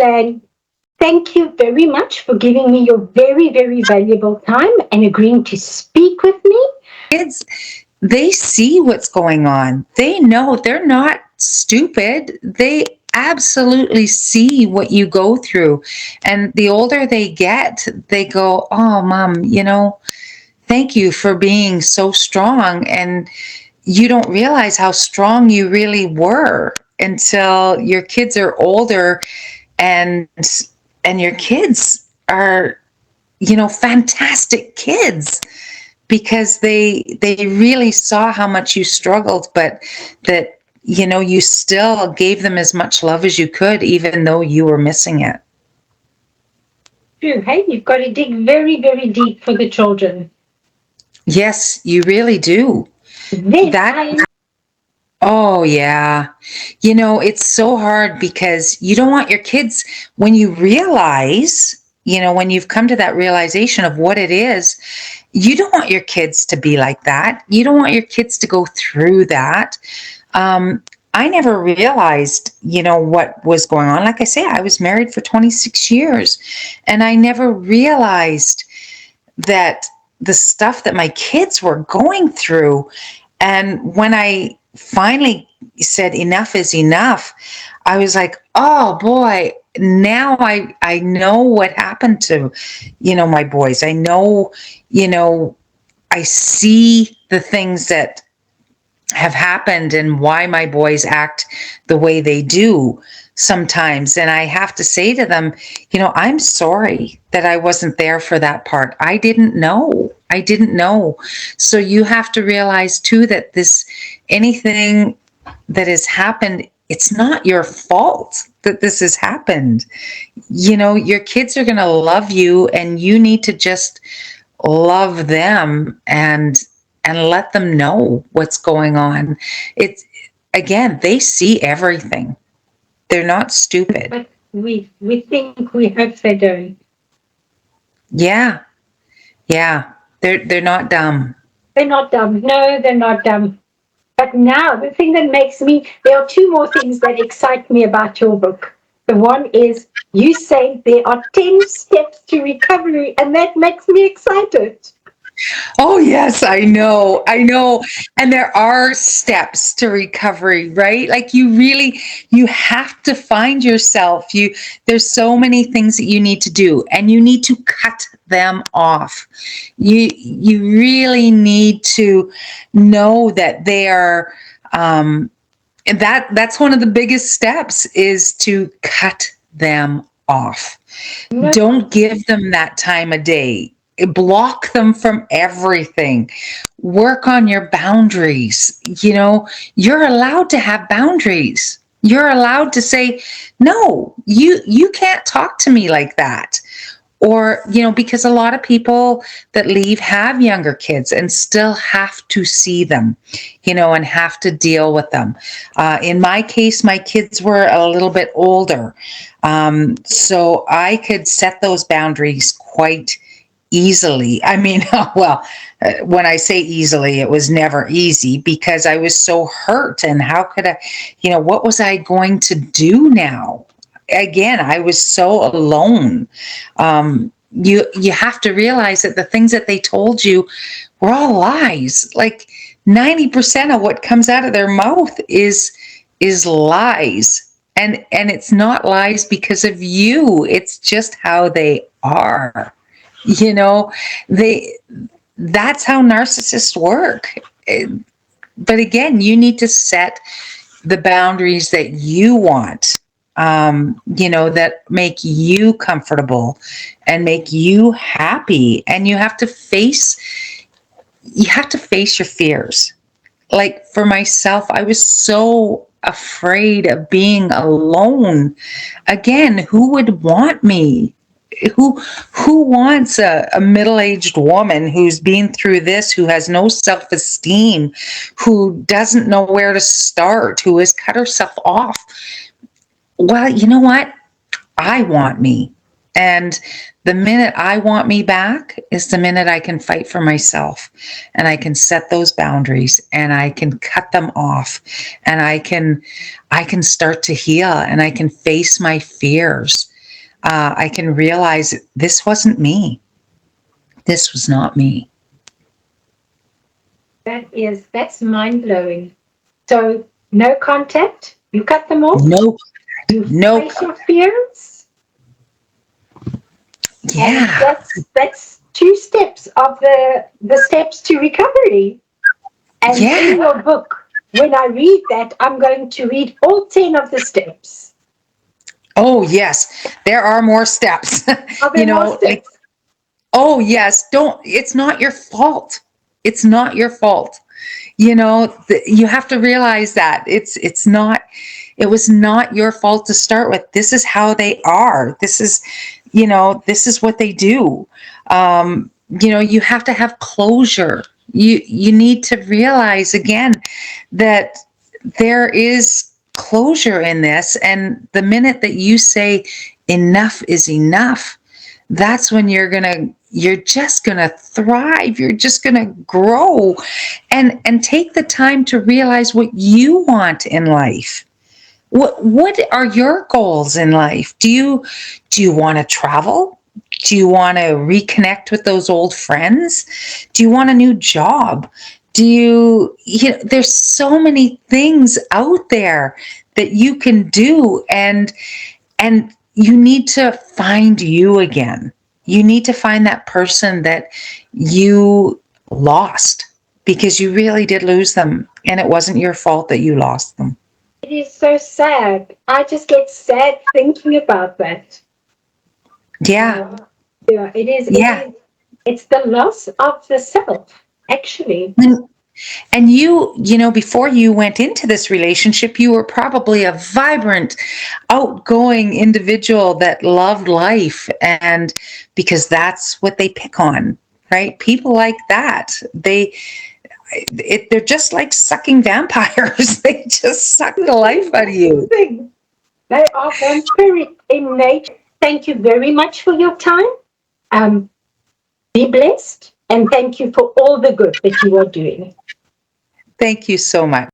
Glenn. Thank you very much for giving me your very, very valuable time and agreeing to speak with me. Kids, they see what's going on. They know, they're not stupid. They absolutely see what you go through. And the older they get, they go, "Oh, mom, thank you for being so strong." And you don't realize how strong you really were until your kids are older, and your kids are, fantastic kids, because they really saw how much you struggled, but that you still gave them as much love as you could, even though you were missing it. True, hey, you've got to dig very, very deep for the children. Yes, you really do. Then That Oh, yeah. It's so hard because you don't want your kids, when you realize, when you've come to that realization of what it is, you don't want your kids to be like that. You don't want your kids to go through that. I never realized, what was going on. Like I say, I was married for 26 years, and I never realized that the stuff that my kids were going through. And when I finally said enough is enough, I was like, oh boy, now I know what happened to, my boys. I know, I see the things that have happened and why my boys act the way they do sometimes. And I have to say to them, I'm sorry that I wasn't there for that part. I didn't know. I didn't know. So you have to realize too that anything that has happened, it's not your fault that this has happened. Your kids are going to love you, and you need to just love them and let them know what's going on. It's, again, they see everything. They're not stupid. but we think we hope they don't. Yeah. Yeah. They're not dumb. They're not dumb. No, they're not dumb. But now, the thing that makes me, there are two more things that excite me about your book. The one is you say there are 10 steps to recovery, and that makes me excited. Oh, yes, I know. I know. And there are steps to recovery, right? Like you have to find yourself. There's so many things that you need to do, and you need to cut them off. You really need to know that they are, and that's one of the biggest steps, is to cut them off. No, Don't give them that time of day. Block them from everything. Work on your boundaries. You're allowed to have boundaries. You're allowed to say, no, you can't talk to me like that. Or, because a lot of people that leave have younger kids and still have to see them, and have to deal with them. In my case, my kids were a little bit older. So I could set those boundaries quite easily. I mean, well, when I say easily, it was never easy, because I was so hurt. And how could I, what was I going to do now? Again, I was so alone. You have to realize that the things that they told you were all lies. Like 90% of what comes out of their mouth is lies. And it's not lies because of you. It's just how they are. They that's how narcissists work. But again, you need to set the boundaries that you want, that make you comfortable and make you happy. And you have to face your fears. Like for myself, I was so afraid of being alone. Again, who would want me? Who wants a middle-aged woman who's been through this, who has no self-esteem, who doesn't know where to start, who has cut herself off? Well, you know what? I want me. And the minute I want me back is the minute I can fight for myself, and I can set those boundaries, and I can cut them off, and I can start to heal, and I can face my fears. I can realize this wasn't me. This was not me. That's mind blowing. So no contact, you cut them off, Nope. you Nope. face your fears, and Yeah. that's two steps of the steps to recovery. And Yeah. in your book, when I read that, I'm going to read all 10 of the steps. Oh, yes. There are more steps. Are there more Like, steps? oh, yes. It's not your fault. It's not your fault. You have to realize that it was not your fault to start with. This is how they are. This is what they do. You have to have closure. You need to realize again that there is closure in this. And the minute that you say enough is enough, that's when you're just gonna thrive. You're just gonna grow and take the time to realize what you want in life. What are your goals in life? Do you want to travel? Do you want to reconnect with those old friends? Do you want a new job? There's so many things out there that you can do, and you need to find you again. You need to find that person that you lost, because you really did lose them and it wasn't your fault that you lost them. It is so sad. I just get sad thinking about that. Yeah. Yeah, it is. Yeah. It's the loss of the self, actually. And before you went into this relationship, you were probably a vibrant, outgoing individual that loved life. And because that's what they pick on, right? People like that, they're just like sucking vampires. They just suck the life out of you. They are vampiric in nature. Thank you very much for your time. Be blessed, and thank you for all the good that you are doing. Thank you so much.